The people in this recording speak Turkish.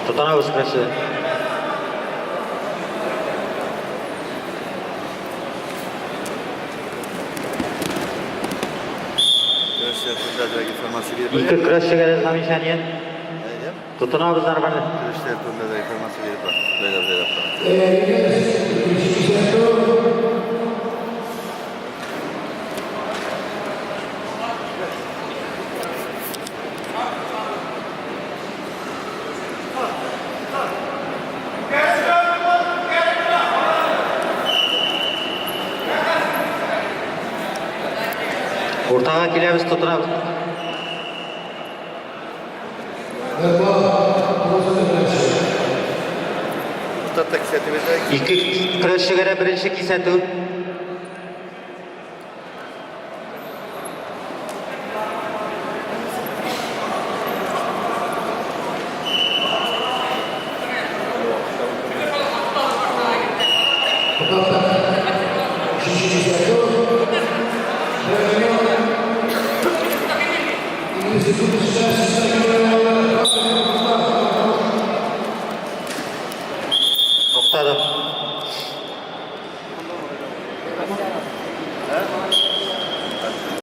Tutanağız kreşi. İlk kreşi geliriz namişaniyen. Tutanağız narvanı. Ortağa kilemiz tutunağız. İki kreşi göre birinci kiseti. This is